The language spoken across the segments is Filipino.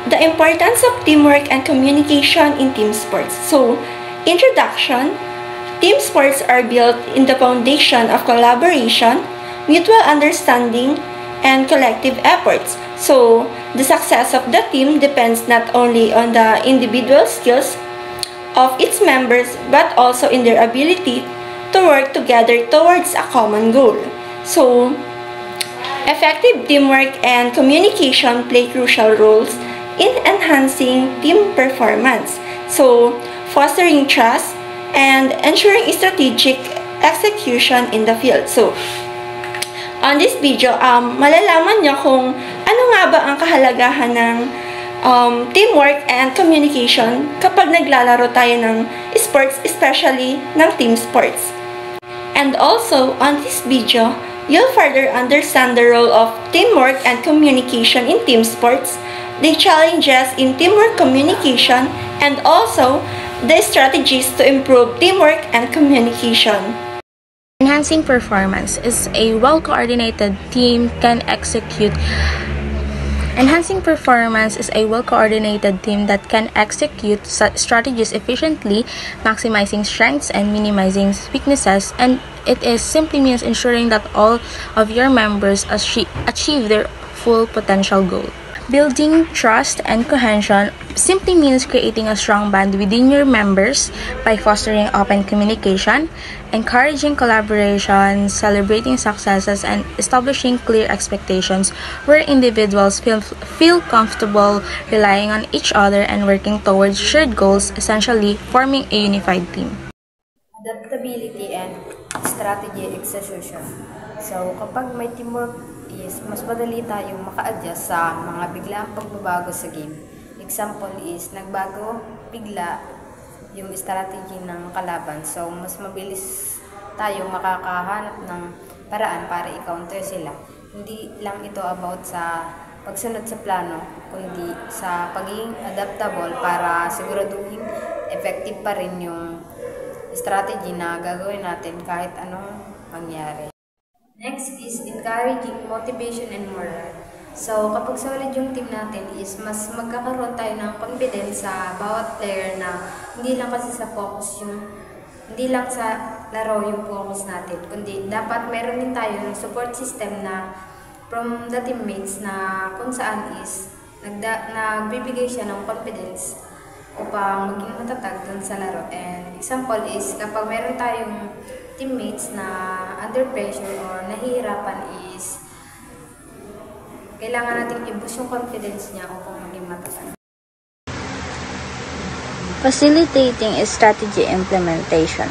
The importance of teamwork and communication in team sports. So, introduction, team sports are built in the foundation of collaboration, mutual understanding, and collective efforts. So, the success of the team depends not only on the individual skills of its members but also in their ability to work together towards a common goal. So, effective teamwork and communication play crucial roles in enhancing team performance. So, fostering trust and ensuring strategic execution in the field. So, on this video, malalaman nyo kung ano nga ba ang kahalagahan ng teamwork and communication kapag naglalaro tayo ng sports, especially ng team sports. And also, on this video, you'll further understand the role of teamwork and communication in team sports, the challenges in teamwork communication, and also the strategies to improve teamwork and communication. Enhancing performance is a well-coordinated team can execute. Enhancing performance is a well-coordinated team that can execute strategies efficiently, maximizing strengths and minimizing weaknesses, and it is simply means ensuring that all of your members achieve their full potential goal. Building trust and cohesion simply means creating a strong bond within your members by fostering open communication, encouraging collaboration, celebrating successes, and establishing clear expectations where individuals feel comfortable relying on each other and working towards shared goals, essentially forming a unified team. Adaptability and strategy execution. So, kapag may teamwork is mas madali tayong maka-adjust sa mga biglaang pagbabago sa game. Example is, nagbago bigla yung strategy ng kalaban. So, mas mabilis tayong makakahanap ng paraan para i-counter sila. Hindi lang ito about sa pagsunod sa plano, kundi sa pagiging adaptable para siguraduhin effective pa rin yung strategy na gagawin natin kahit anong mangyari. Next is encouraging motivation and morale. So, kapag solid yung team natin is mas magkakaroon tayo ng confidence sa bawat player na hindi lang kasi sa focus hindi lang sa laro yung focus natin, kundi dapat meron din tayo ng support system na from the teammates na kung saan is nagbibigay siya ng confidence upang maging matatag dun sa laro. And example is, kapag meron tayong teammates na under pressure or nahihirapan is kailangan natin i-boost yung confidence niya upang maging matatag. Facilitating strategy implementation.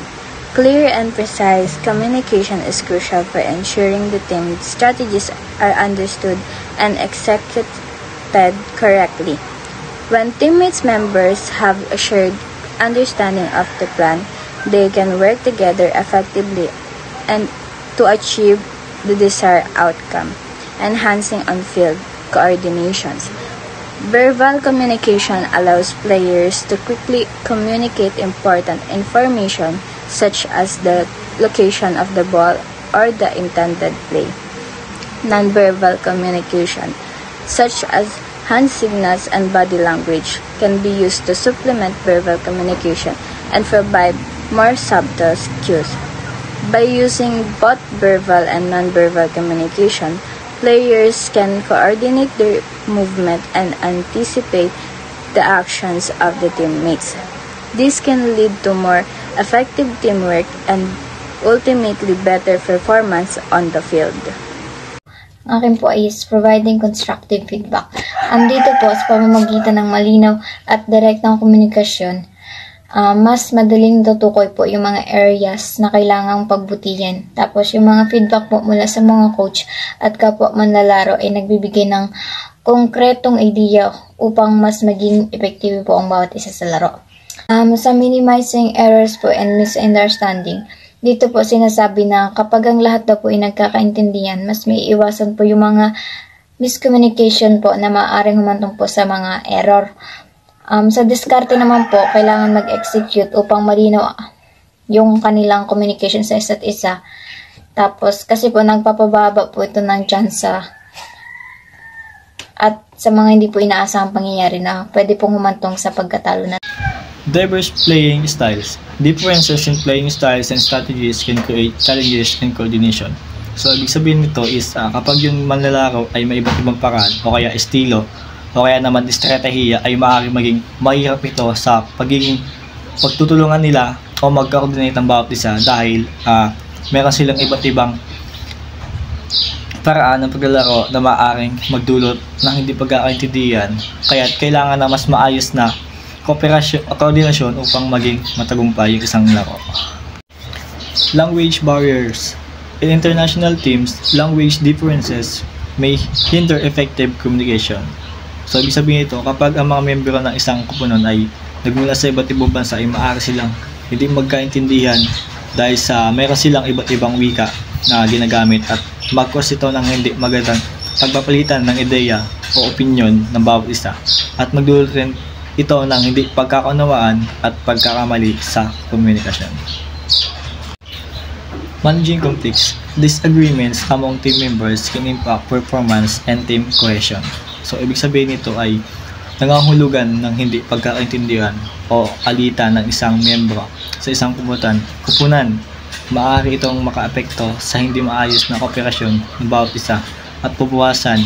Clear and precise communication is crucial for ensuring the team's strategies are understood and executed correctly. When teammates members have a shared understanding of the plan, they can work together effectively and to achieve the desired outcome, enhancing on-field coordinations. Verbal communication allows players to quickly communicate important information such as the location of the ball or the intended play. Non-verbal communication, such as hand signals and body language, can be used to supplement verbal communication and provide more subtle cues. By using both verbal and non-verbal communication, players can coordinate their movement and anticipate the actions of the teammates. This can lead to more effective teamwork and ultimately better performance on the field. Akin po is providing constructive feedback. Andito po sa pamamagitan ng malinaw at direktang komunikasyon, mas madaling tutukoy po yung mga areas na kailangang pagbutihin. Tapos yung mga feedback po mula sa mga coach at kapwa manlalaro ay nagbibigay ng konkretong idea upang mas maging effective po ang bawat isa sa laro. Sa minimizing errors po and misunderstanding, dito po sinasabi na kapag ang lahat daw po ay nagkakaintindihan, mas may iwasan po yung mga miscommunication po na maaaring humantong po sa mga error. Sa diskarte naman po, kailangan mag-execute upang malinaw yung kanilang communication sa isa't isa. Tapos, kasi po nagpapababa po ito ng chance sa at sa mga hindi po inaasahang pangyayari na pwede pong humantong sa pagkatalo na. Diverse playing styles. Differences in playing styles and strategies can create challenges in coordination. So, ibig sabihin nito is kapag yung manlalaro ay may iba't ibang paraan o kaya estilo o kaya naman estratehiya ay maaaring maging mahirap ito sa pagtutulungan nila o mag-coordinate ang bawat isa dahil meron silang iba't ibang paraan ng paglalaro na maaaring magdulot ng hindi pagkakaintindihan, kaya kailangan na mas maayos na koordinasyon upang maging matagumpay yung isang laro. Language barriers. In international teams, language differences may hinder effective communication. So, ibig sabihin ito, kapag ang mga membro ng isang koponan ay nagmula sa iba't ibang bansa, ay maaari silang hindi magkaintindihan dahil sa meron silang iba't ibang wika na ginagamit at mag-cause ito ng hindi magandang pagpapalitan ng ideya o opinion ng bawat isa at magdulot rin ito ng hindi pagkakaunawaan at pagkakamali sa komunikasyon. Managing conflicts. Disagreements among team members can impact performance and team cohesion. So, ibig sabihin nito ay nangangahulugan ng hindi pagkakaintindihan o alitan ng isang miyembro sa isang kupunan. Maaari itong makaapekto sa hindi maayos na kooperasyon ng bawat isa at pupuwasan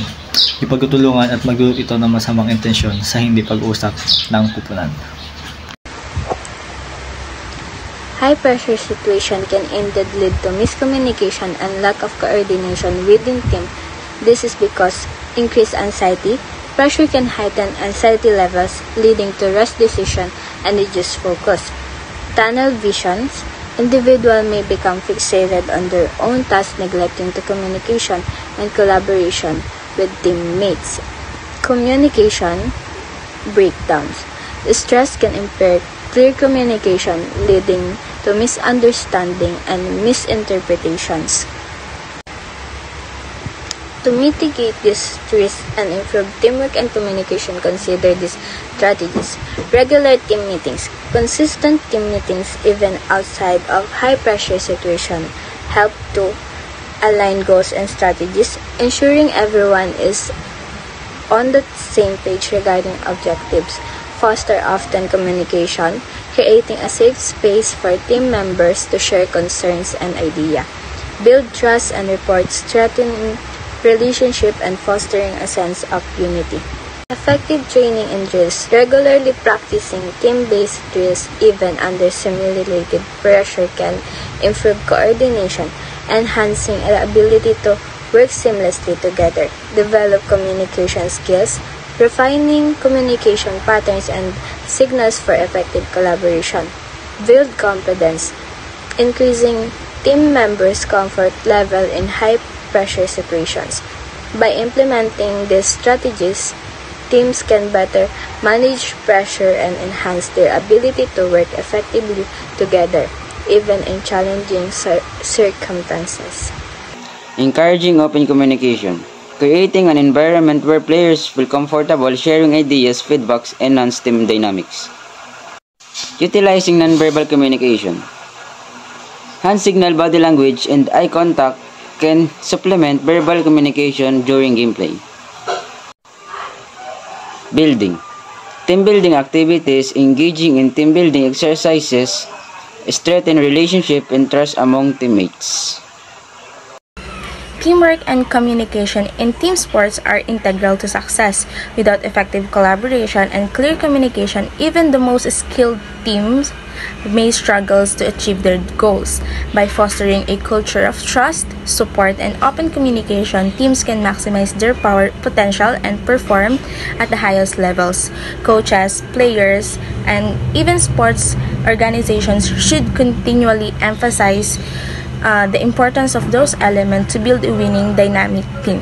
yung pagtutulungan at magdulot ito ng masamang intensyon sa hindi pag-usap ng kupunan. High-pressure situation can indeed lead to miscommunication and lack of coordination within team. This is because increased anxiety. Pressure can heighten anxiety levels, leading to rash decision and reduced focus. Tunnel visions. Individuals may become fixated on their own tasks, neglecting to communication and collaboration with teammates. Communication breakdowns. Stress can impair clear communication, leading to misunderstanding and misinterpretations. To mitigate these risks and improve teamwork and communication, consider these strategies. Regular team meetings. Consistent team meetings, even outside of high-pressure situation, help to align goals and strategies, ensuring everyone is on the same page regarding objectives. Foster often communication, creating a safe space for team members to share concerns and ideas. Build trust and rapport, strengthening relationship and fostering a sense of unity. Effective training and drills. Regularly practicing team-based drills even under simulated pressure can improve coordination, enhancing the ability to work seamlessly together. Develop communication skills, refining communication patterns and signals for effective collaboration. Build confidence, increasing team members' comfort level in high-pressure situations. By implementing these strategies, teams can better manage pressure and enhance their ability to work effectively together, even in challenging circumstances. Encouraging open communication. Creating an environment where players feel comfortable sharing ideas, feedbacks, and enhance team dynamics. Utilizing nonverbal communication. Hand signal, body language, and eye contact can supplement verbal communication during gameplay. Building. Team building activities. Engaging in team building exercises strengthen relationship and trust among teammates. Teamwork and communication in team sports are integral to success. Without effective collaboration and clear communication, even the most skilled teams may struggle to achieve their goals. By fostering a culture of trust, support, and open communication, teams can maximize their power, potential, and perform at the highest levels. Coaches, players, and even sports organizations should continually emphasize the importance of those elements to build a winning dynamic team.